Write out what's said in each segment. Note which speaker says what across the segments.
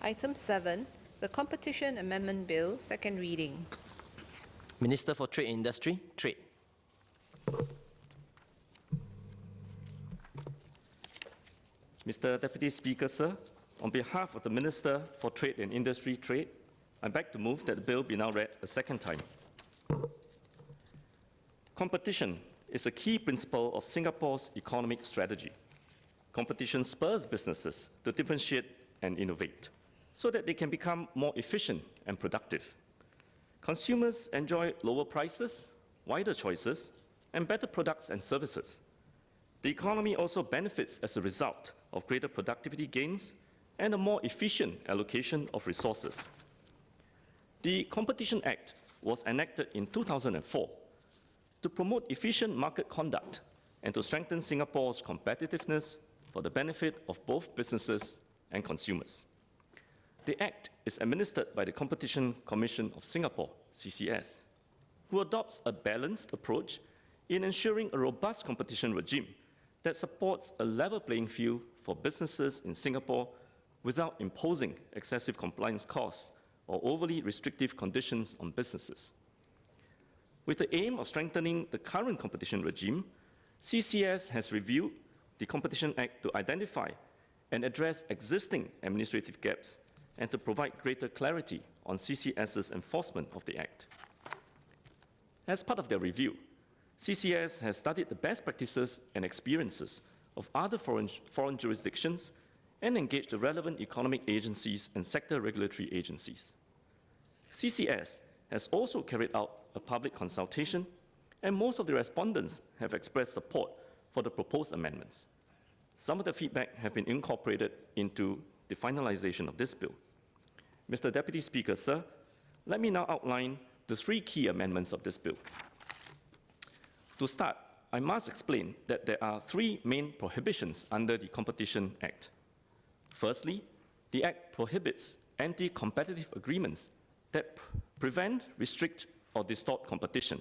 Speaker 1: Item 7, the Competition Amendment Bill, second reading.
Speaker 2: Minister for Trade and Industry, Trade.
Speaker 3: Mr. Deputy Speaker, sir, on behalf of the Minister for Trade and Industry, Trade, I beg to move that the bill be now read a second time. Competition is a key principle of Singapore's economic strategy. Competition spurs businesses to differentiate and innovate so that they can become more efficient and productive. Consumers enjoy lower prices, wider choices, and better products and services. The economy also benefits as a result of greater productivity gains and a more efficient allocation of resources. The Competition Act was enacted in 2004 to promote efficient market conduct and to strengthen Singapore's competitiveness for the benefit of both businesses and consumers. The Act is administered by the Competition Commission of Singapore, CCS, who adopts a balanced approach in ensuring a robust competition regime that supports a level playing field for businesses in Singapore without imposing excessive compliance costs or overly restrictive conditions on businesses. With the aim of strengthening the current competition regime, CCS has reviewed the Competition Act to identify and address existing administrative gaps and to provide greater clarity on CCS's enforcement of the Act. As part of their review, CCS has studied the best practices and experiences of other foreign jurisdictions and engaged the relevant economic agencies and sector regulatory agencies. CCS has also carried out a public consultation, and most of the respondents have expressed support for the proposed amendments. Some of the feedback have been incorporated into the finalization of this bill. Mr. Deputy Speaker, sir, let me now outline the three key amendments of this bill. To start, I must explain that there are three main prohibitions under the Competition Act. Firstly, the Act prohibits anti-competitive agreements that prevent, restrict, or distort competition.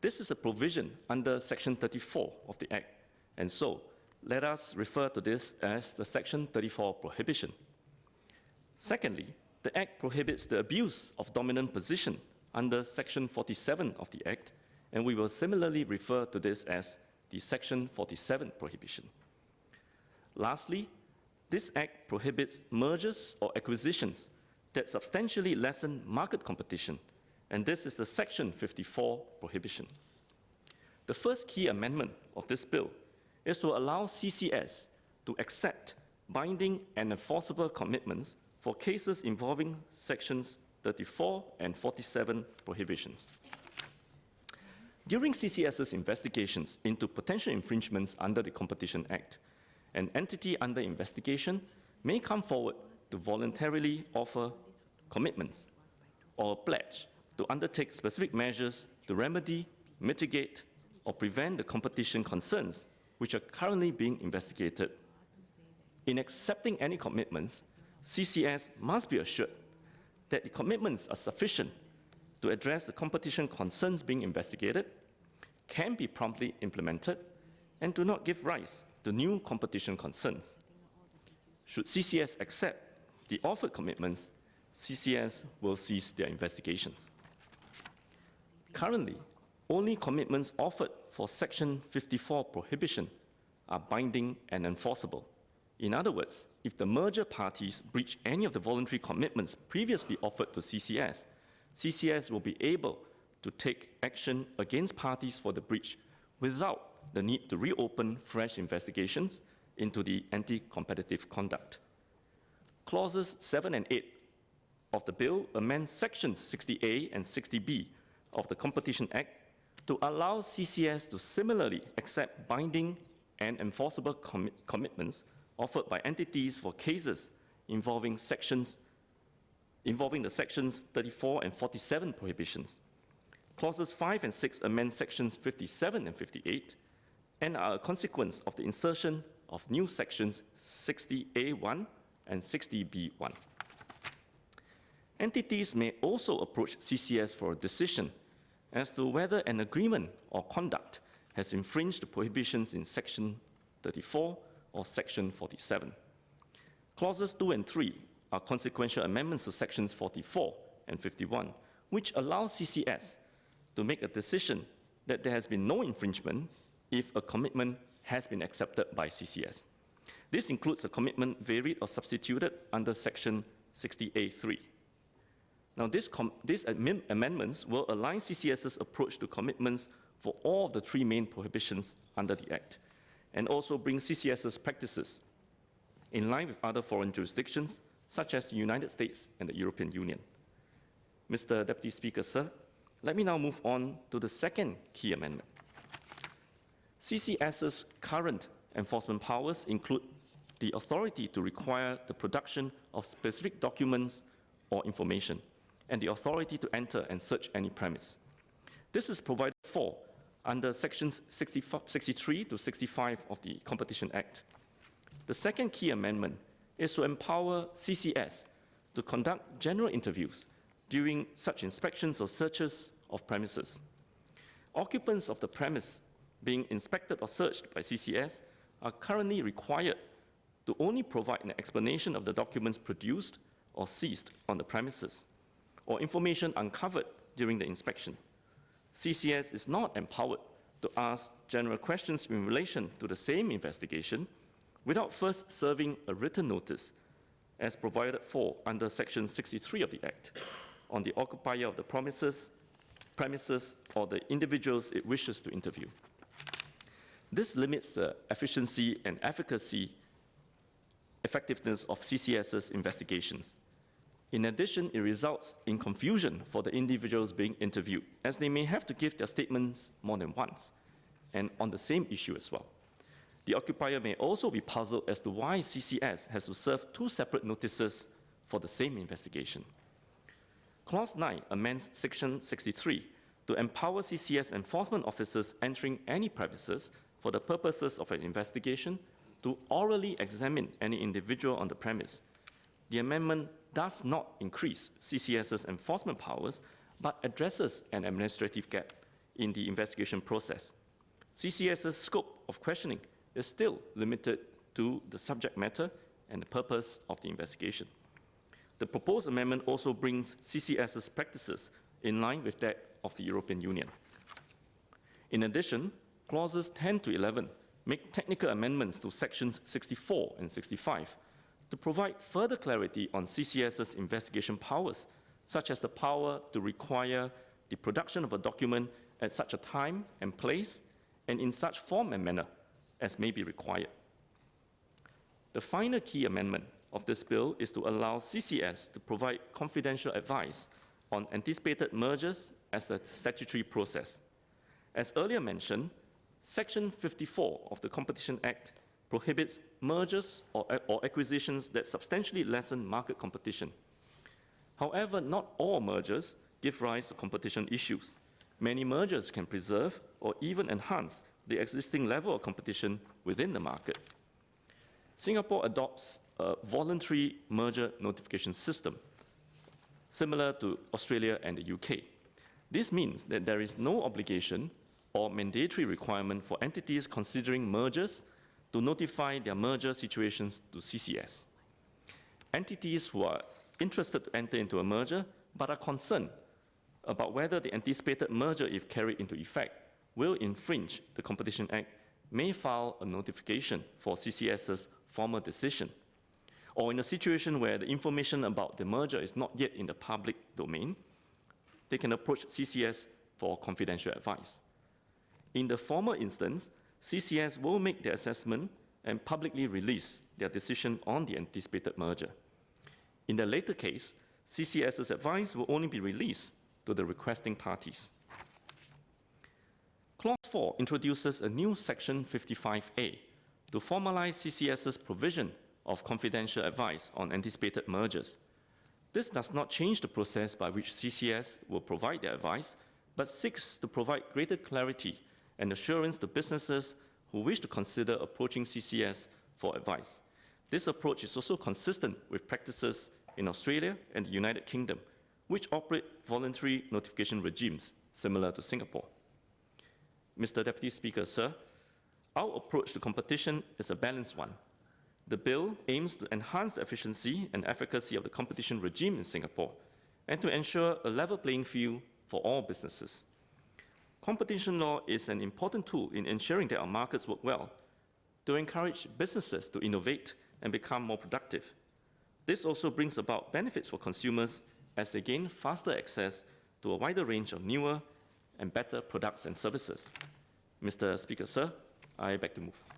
Speaker 3: This is a provision under Section 34 of the Act, and so let us refer to this as the Section 34 prohibition. Secondly, the Act prohibits the abuse of dominant position under Section 47 of the Act, and we will similarly refer to this as the Section 47 prohibition. Lastly, this Act prohibits mergers or acquisitions that substantially lessen market competition, and this is the Section 54 prohibition. The first key amendment of this bill is to allow CCS to accept binding and enforceable commitments for cases involving Sections 34 and 47 prohibitions. During CCS's investigations into potential infringements under the Competition Act, an entity under investigation may come forward to voluntarily offer commitments or a pledge to undertake specific measures to remedy, mitigate, or prevent the competition concerns which are currently being investigated. In accepting any commitments, CCS must be assured that the commitments are sufficient to address the competition concerns being investigated, can be promptly implemented, and do not give rise to new competition concerns. Should CCS accept the offered commitments, CCS will cease their investigations. Currently, only commitments offered for Section 54 prohibition are binding and enforceable. In other words, if the merger parties breach any of the voluntary commitments previously offered to CCS, CCS will be able to take action against parties for the breach without the need to reopen fresh investigations into the anti-competitive conduct. Clauses 7 and 8 of the bill amend Sections 60A and 60B of the Competition Act to allow CCS to similarly accept binding and enforceable commitments offered by entities for cases involving the Sections 34 and 47 prohibitions. Clauses 5 and 6 amend Sections 57 and 58 and are a consequence of the insertion of new Sections 60A1 and 60B1. Entities may also approach CCS for a decision as to whether an agreement or conduct has infringed the prohibitions in Section 34 or Section 47. Clauses 2 and 3 are consequential amendments to sections 44 and 51, which allow CCS to make a decision that there has been no infringement if a commitment has been accepted by CCS. This includes a commitment varied or substituted under section 60A3. Now, these amendments will align CCS's approach to commitments for all of the three main prohibitions under the Act, and also bring CCS's practices in line with other foreign jurisdictions, such as the United States and the European Union. Mr. Deputy Speaker, sir, let me now move on to the second key amendment. CCS's current enforcement powers include the authority to require the production of specific documents or information, and the authority to enter and search any premise. This is provided for under sections 63 to 65 of the Competition Act. The second key amendment is to empower CCS to conduct general interviews during such inspections or searches of premises. Occupants of the premise being inspected or searched by CCS are currently required to only provide an explanation of the documents produced or seized on the premises, or information uncovered during the inspection. CCS is not empowered to ask general questions in relation to the same investigation without first serving a written notice, as provided for under Section 63 of the Act, on the occupier of the premises, or the individuals it wishes to interview. This limits the efficiency and effectiveness of CCS's investigations. In addition, it results in confusion for the individuals being interviewed, as they may have to give their statements more than once, and on the same issue as well. The occupier may also be puzzled as to why CCS has to serve two separate notices for the same investigation. Clause 9 amends Section 63 to empower CCS enforcement officers entering any premises for the purposes of an investigation to orally examine any individual on the premise. The amendment does not increase CCS's enforcement powers, but addresses an administrative gap in the investigation process. CCS's scope of questioning is still limited to the subject matter and the purpose of the investigation. The proposed amendment also brings CCS's practices in line with that of the European Union. In addition, clauses 10 to 11 make technical amendments to sections 64 and 65 to provide further clarity on CCS's investigation powers, such as the power to require the production of a document at such a time and place and in such form and manner as may be required. The final key amendment of this bill is to allow CCS to provide confidential advice on anticipated mergers as a statutory process. As earlier mentioned, Section 54 of the Competition Act prohibits mergers or acquisitions that substantially lessen market competition. However, not all mergers give rise to competition issues. Many mergers can preserve or even enhance the existing level of competition within the market. Singapore adopts a voluntary merger notification system, similar to Australia and the UK. This means that there is no obligation or mandatory requirement for entities considering mergers to notify their merger situations to CCS. Entities who are interested to enter into a merger but are concerned about whether the anticipated merger, if carried into effect, will infringe the Competition Act may file a notification for CCS's formal decision. Or in a situation where the information about the merger is not yet in the public domain, they can approach CCS for confidential advice. In the former instance, CCS will make their assessment and publicly release their decision on the anticipated merger. In the later case, CCS's advice will only be released to the requesting parties. Clause 4 introduces a new Section 55A to formalize CCS's provision of confidential advice on anticipated mergers. This does not change the process by which CCS will provide their advice, but seeks to provide greater clarity and assurance to businesses who wish to consider approaching CCS for advice. This approach is also consistent with practices in Australia and the United Kingdom, which operate voluntary notification regimes similar to Singapore. Mr. Deputy Speaker, sir, our approach to competition is a balanced one. The bill aims to enhance the efficiency and efficacy of the competition regime in Singapore and to ensure a level playing field for all businesses. Competition law is an important tool in ensuring that our markets work well, to encourage businesses to innovate and become more productive. This also brings about benefits for consumers as they gain faster access to a wider range of newer and better products and services. Mr. Speaker, sir, I beg to move.